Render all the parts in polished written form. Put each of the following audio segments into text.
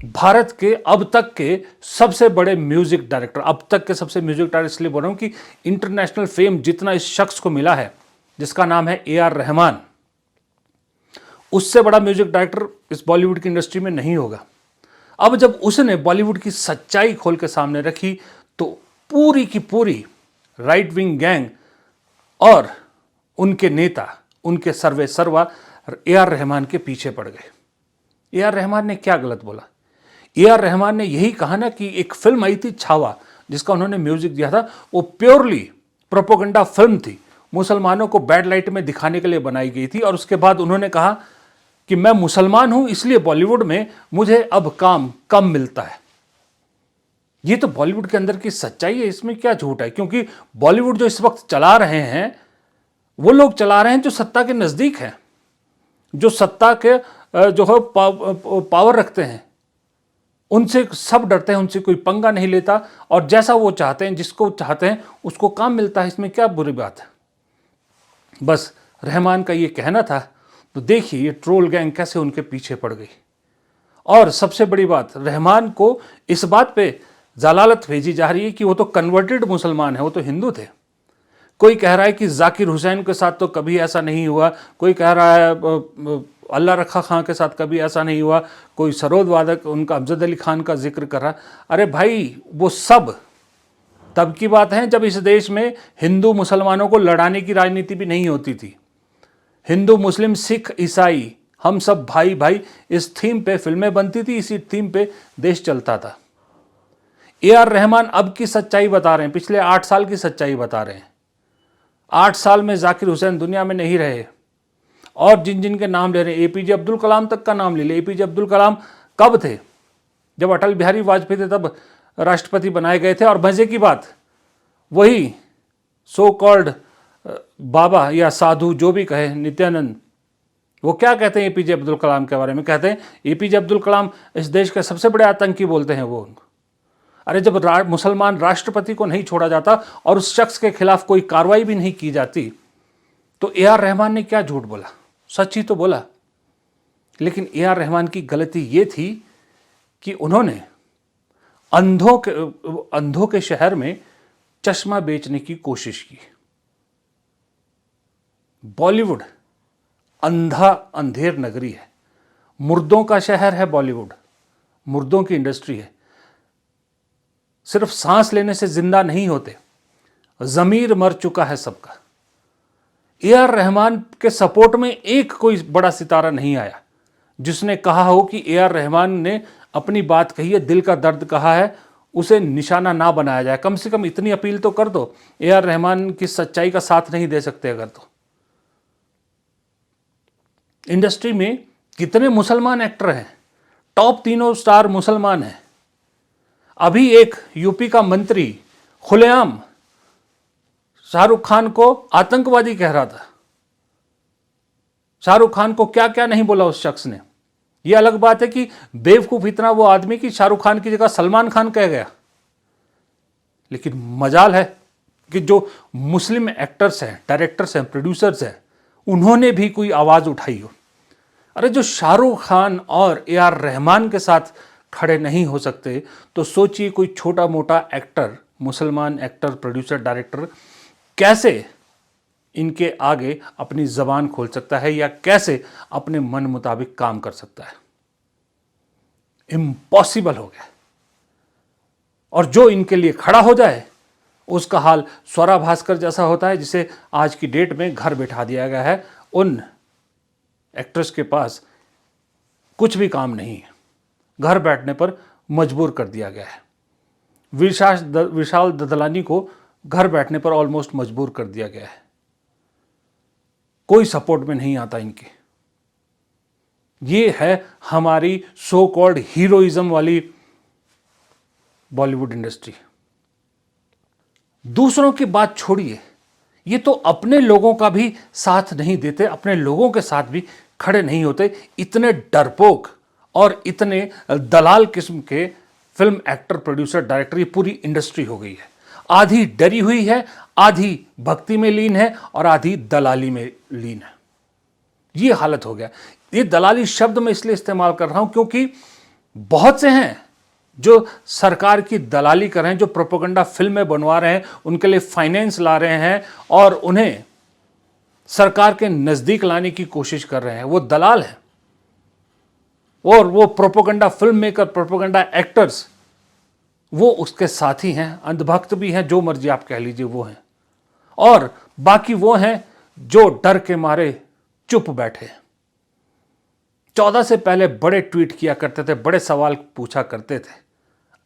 भारत के अब तक के सबसे बड़े म्यूजिक डायरेक्टर, अब तक के सबसे म्यूजिक डायरेक्टर इसलिए बोल रहा हूं कि इंटरनेशनल फेम जितना इस शख्स को मिला है, जिसका नाम है ए आर रहमान, उससे बड़ा म्यूजिक डायरेक्टर इस बॉलीवुड की इंडस्ट्री में नहीं होगा। अब जब उसने बॉलीवुड की सच्चाई खोल के सामने रखी तो पूरी की पूरी राइट विंग गैंग और उनके नेता, उनके सर्वे सर्वा ए आर रहमान के पीछे पड़ गए। ए आर रहमान ने क्या गलत बोला? ए आर रहमान ने यही कहा ना कि एक फिल्म आई थी छावा, जिसका उन्होंने म्यूजिक दिया था, वो प्योरली प्रोपोगंडा फिल्म थी, मुसलमानों को बैड लाइट में दिखाने के लिए बनाई गई थी। और उसके बाद उन्होंने कहा कि मैं मुसलमान हूं इसलिए बॉलीवुड में मुझे अब काम कम मिलता है। ये तो बॉलीवुड के अंदर की सच्चाई है, इसमें क्या झूठ है? क्योंकि बॉलीवुड जो इस वक्त चला रहे हैं वो लोग चला रहे हैं जो सत्ता के नजदीक हैं, जो सत्ता के जो है पावर रखते हैं, उनसे सब डरते हैं, उनसे कोई पंगा नहीं लेता और जैसा वो चाहते हैं, जिसको चाहते हैं उसको काम मिलता है। इसमें क्या बुरी बात है? बस रहमान का ये कहना था। तो देखिए ये ट्रोल गैंग कैसे उनके पीछे पड़ गई। और सबसे बड़ी बात, रहमान को इस बात पे जलालत भेजी जा रही है कि वो तो कन्वर्टेड मुसलमान है, वो तो हिंदू थे। कोई कह रहा है कि जाकिर हुसैन के साथ तो कभी ऐसा नहीं हुआ, कोई कह रहा है अल्लाह रखा खां के साथ कभी ऐसा नहीं हुआ, कोई सरोद वादक उनका अमजद अली खान का जिक्र कर रहा। अरे भाई वो सब तब की बात है जब इस देश में हिंदू मुसलमानों को लड़ाने की राजनीति भी नहीं होती थी। हिंदू मुस्लिम सिख ईसाई हम सब भाई भाई, इस थीम पे फिल्में बनती थी, इसी थीम पे देश चलता था। ए आर रहमान अब की सच्चाई बता रहे हैं, पिछले 8 साल की सच्चाई बता रहे हैं। 8 साल में जाकिर हुसैन दुनिया में नहीं रहे और जिन जिन के नाम ले रहे हैं, एपीजे अब्दुल कलाम तक का नाम ले लिया। एपीजे अब्दुल कलाम कब थे? जब अटल बिहारी वाजपेयी थे तब राष्ट्रपति बनाए गए थे। और मजे की बात, वही सो कॉल्ड बाबा या साधु जो भी कहे, नित्यानंद, वो क्या कहते हैं एपीजे अब्दुल कलाम के बारे में? कहते हैं एपीजे अब्दुल कलाम इस देश के सबसे बड़े आतंकी बोलते हैं वो। अरे जब मुसलमान राष्ट्रपति को नहीं छोड़ा जाता और उस शख्स के खिलाफ कोई कार्रवाई भी नहीं की जाती तो ए आर रहमान ने क्या झूठ बोला? सच ही तो बोला। लेकिन ए आर रहमान की गलती ये थी कि उन्होंने अंधों के शहर में चश्मा बेचने की कोशिश की। बॉलीवुड अंधा अंधेर नगरी है, मुर्दों का शहर है बॉलीवुड, मुर्दों की इंडस्ट्री है। सिर्फ सांस लेने से जिंदा नहीं होते, जमीर मर चुका है सबका। ए आर रहमान के सपोर्ट में एक कोई बड़ा सितारा नहीं आया जिसने कहा हो कि ए आर रहमान ने अपनी बात कही है, दिल का दर्द कहा है, उसे निशाना ना बनाया जाए। कम से कम इतनी अपील तो कर दो। ए आर रहमान की सच्चाई का साथ नहीं दे सकते अगर तो। इंडस्ट्री में कितने मुसलमान एक्टर हैं, टॉप तीनों स्टार मुसलमान हैं। अभी एक यूपी का मंत्री खुलेआम शाहरुख खान को आतंकवादी कह रहा था। शाहरुख खान को क्या क्या नहीं बोला उस शख्स ने। यह अलग बात है कि बेवकूफ इतना वो आदमी कि शाहरुख खान की जगह सलमान खान कह गया। लेकिन मजाल है कि जो मुस्लिम एक्टर्स हैं, डायरेक्टर्स हैं, प्रोड्यूसर्स हैं, उन्होंने भी कोई आवाज उठाई हो। अरे जो शाहरुख खान और ए आर रहमान के साथ खड़े नहीं हो सकते तो सोचिए कोई छोटा मोटा एक्टर, मुसलमान एक्टर, प्रोड्यूसर, डायरेक्टर कैसे इनके आगे अपनी जबान खोल सकता है या कैसे अपने मन मुताबिक काम कर सकता है? इम्पॉसिबल हो गया। और जो इनके लिए खड़ा हो जाए उसका हाल स्वरा भास्कर जैसा होता है, जिसे आज की डेट में घर बैठा दिया गया है। उन एक्ट्रेस के पास कुछ भी काम नहीं है, घर बैठने पर मजबूर कर दिया गया है। विशाल ददलानी को घर बैठने पर ऑलमोस्ट मजबूर कर दिया गया है। कोई सपोर्ट में नहीं आता इनके। ये है हमारी सो कॉल्ड हीरोइज्म वाली बॉलीवुड इंडस्ट्री। दूसरों की बात छोड़िए, ये तो अपने लोगों का भी साथ नहीं देते, अपने लोगों के साथ भी खड़े नहीं होते। इतने डरपोक और इतने दलाल किस्म के फिल्म एक्टर, प्रोड्यूसर, डायरेक्टर, ये पूरी इंडस्ट्री हो गई है। आधी डरी हुई है, आधी भक्ति में लीन है और आधी दलाली में लीन है। ये हालत हो गया। ये दलाली शब्द मैं इसलिए इस्तेमाल कर रहा हूं क्योंकि बहुत से हैं जो सरकार की दलाली कर रहे हैं, जो प्रोपेगेंडा फिल्में बनवा रहे हैं, उनके लिए फाइनेंस ला रहे हैं और उन्हें सरकार के नजदीक लाने की कोशिश कर रहे हैं। वो दलाल हैं और वो propaganda film maker, propaganda actors, वो उसके साथी हैं, अंधभक्त भी हैं, जो मर्जी आप कह लीजिए वो हैं। और बाकी वो हैं जो डर के मारे चुप बैठे। 14 से पहले बड़े ट्वीट किया करते थे, बड़े सवाल पूछा करते थे।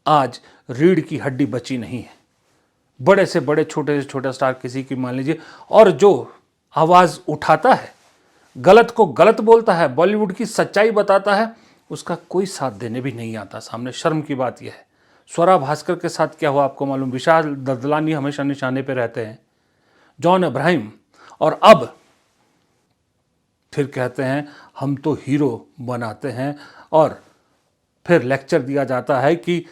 आज रीढ़ की हड्डी बची नहीं है। बड़े से बड़े, छोटे से छोटे स्टार किसी की मान लीजिए, और जो आवाज उठाता है, गलत को गलत बोलता है, बॉलीवुड की सच्चाई बताता है, उसका कोई साथ देने भी नहीं आता सामने। शर्म की बात यह है। स्वरा भास्कर के साथ क्या हुआ आपको मालूम? विशाल ददलानी हमेशा निशाने पे रहते हैं, जॉन अब्राहम, और अब फिर कहते हैं हम तो हीरो बनाते हैं, और फिर लेक्चर दिया जाता है कि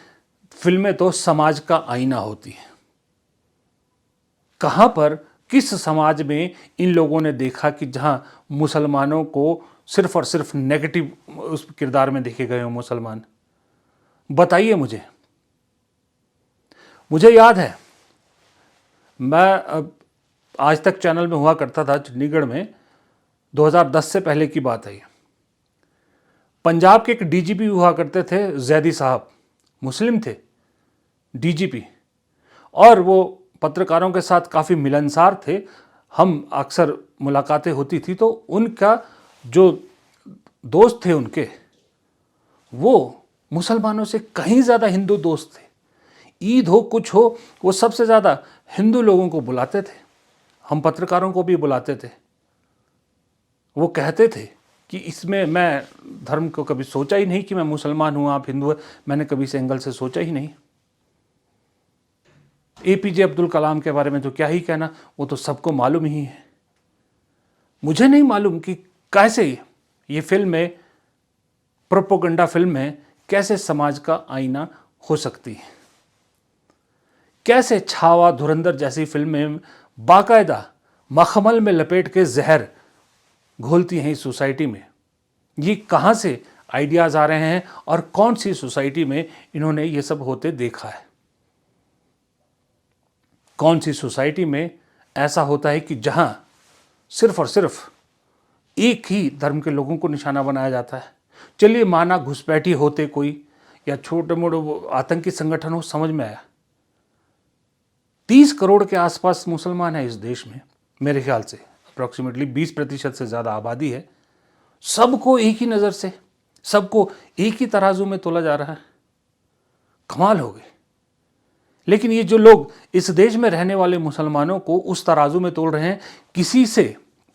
फिल्में तो समाज का आईना होती हैं। कहां पर, किस समाज में इन लोगों ने देखा कि जहां मुसलमानों को सिर्फ और सिर्फ नेगेटिव उस किरदार में देखे गए हो मुसलमान? बताइए मुझे। मुझे याद है, मैं आज तक चैनल में हुआ करता था चंडीगढ़ में, 2010 से पहले की बात है ये। पंजाब के एक डीजीपी हुआ करते थे, जैदी साहब, मुस्लिम थे डीजीपी, और वो पत्रकारों के साथ काफ़ी मिलनसार थे। हम अक्सर मुलाकातें होती थी, तो उनका जो दोस्त थे उनके, वो मुसलमानों से कहीं ज़्यादा हिंदू दोस्त थे। ईद हो, कुछ हो, वो सबसे ज़्यादा हिंदू लोगों को बुलाते थे, हम पत्रकारों को भी बुलाते थे। वो कहते थे कि इसमें मैं धर्म को कभी सोचा ही नहीं कि मैं मुसलमान हूँ, आप हिंदू हैं, मैंने कभी इस एंगल से सोचा ही नहीं। एपीजे अब्दुल कलाम के बारे में तो क्या ही कहना, वो तो सबको मालूम ही है। मुझे नहीं मालूम कि कैसे ये फिल्में, प्रोपेगेंडा फिल्में, कैसे समाज का आईना हो सकती है। कैसे छावा, धुरंधर जैसी फिल्में बाकायदा मखमल में लपेट के जहर घोलती हैं इस सोसाइटी में। ये कहाँ से आइडियाज़ आ रहे हैं और कौन सी सोसाइटी में इन्होंने ये सब होते देखा है? कौन सी सोसाइटी में ऐसा होता है कि जहां सिर्फ और सिर्फ एक ही धर्म के लोगों को निशाना बनाया जाता है? चलिए माना घुसपैठी होते कोई, या छोटे मोटे आतंकी संगठन हो, समझ में आया। 30 करोड़ के आसपास मुसलमान हैं इस देश में, मेरे ख्याल से अप्रॉक्सीमेटली 20% से ज़्यादा आबादी है। सबको एक ही नज़र से, सबको एक ही तराजू में तोला जा रहा है। कमाल हो गई। लेकिन ये जो लोग इस देश में रहने वाले मुसलमानों को उस तराजू में तोल रहे हैं,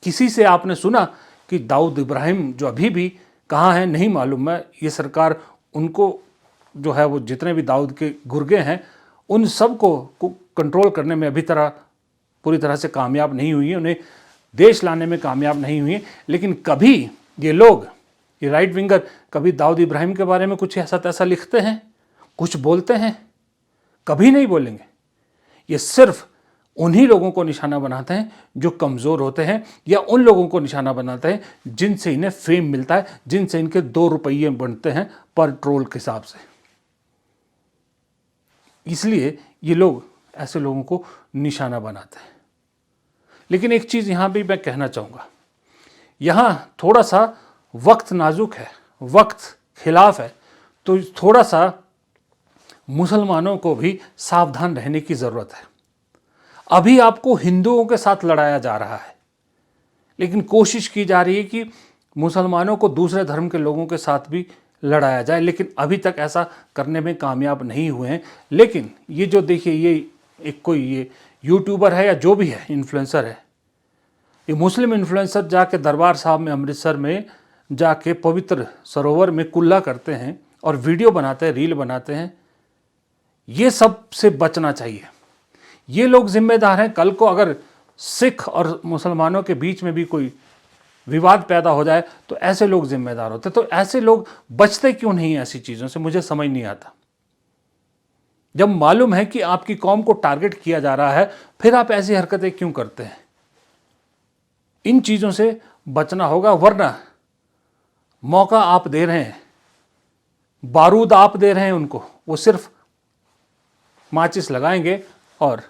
किसी से आपने सुना कि दाऊद इब्राहिम जो अभी भी कहाँ हैं नहीं मालूम। मैं, ये सरकार उनको जो है, वो जितने भी दाऊद के गुर्गे हैं, उन सब को कंट्रोल करने में अभी पूरी तरह से कामयाब नहीं हुई है, उन्हें देश लाने में कामयाब नहीं हुई है। लेकिन कभी ये लोग, ये राइट विंगर, कभी दाऊद इब्राहिम के बारे में कुछ ऐसा तैसा लिखते हैं, कुछ बोलते हैं? कभी नहीं बोलेंगे। ये सिर्फ उन्हीं लोगों को निशाना बनाते हैं जो कमज़ोर होते हैं, या उन लोगों को निशाना बनाते हैं जिनसे इन्हें फेम मिलता है, जिनसे इनके 2 रुपये बनते हैं पर ट्रोल के हिसाब से। इसलिए ये लोग ऐसे लोगों को निशाना बनाते हैं। लेकिन एक चीज़ यहाँ भी मैं कहना चाहूँगा, यहाँ थोड़ा सा वक्त नाजुक है, वक्त खिलाफ है, तो थोड़ा सा मुसलमानों को भी सावधान रहने की ज़रूरत है। अभी आपको हिंदुओं के साथ लड़ाया जा रहा है, लेकिन कोशिश की जा रही है कि मुसलमानों को दूसरे धर्म के लोगों के साथ भी लड़ाया जाए, लेकिन अभी तक ऐसा करने में कामयाब नहीं हुए हैं। लेकिन ये जो देखिए, ये एक कोई ये यूट्यूबर है या जो भी है, इन्फ्लुएंसर है, ये मुस्लिम इन्फ्लुएंसर जाके दरबार साहब में, अमृतसर में जाके पवित्र सरोवर में कुल्ला करते हैं और वीडियो बनाते हैं, रील बनाते हैं। ये सब से बचना चाहिए। ये लोग जिम्मेदार हैं। कल को अगर सिख और मुसलमानों के बीच में भी कोई विवाद पैदा हो जाए तो ऐसे लोग जिम्मेदार होते। तो ऐसे लोग बचते क्यों नहीं ऐसी चीज़ों से, मुझे समझ नहीं आता। जब मालूम है कि आपकी कौम को टारगेट किया जा रहा है, फिर आप ऐसी हरकतें क्यों करते हैं? इन चीज़ों से बचना होगा, वरना मौका आप दे रहे हैं बारूद आप दे रहे हैं उनको, वो सिर्फ माचिस लगाएंगे और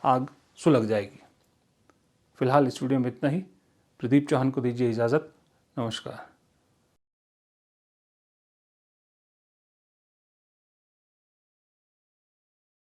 आग सुलग जाएगी। फिलहाल इस वीडियो में इतना ही। प्रदीप चौहान को दीजिए इजाज़त। नमस्कार।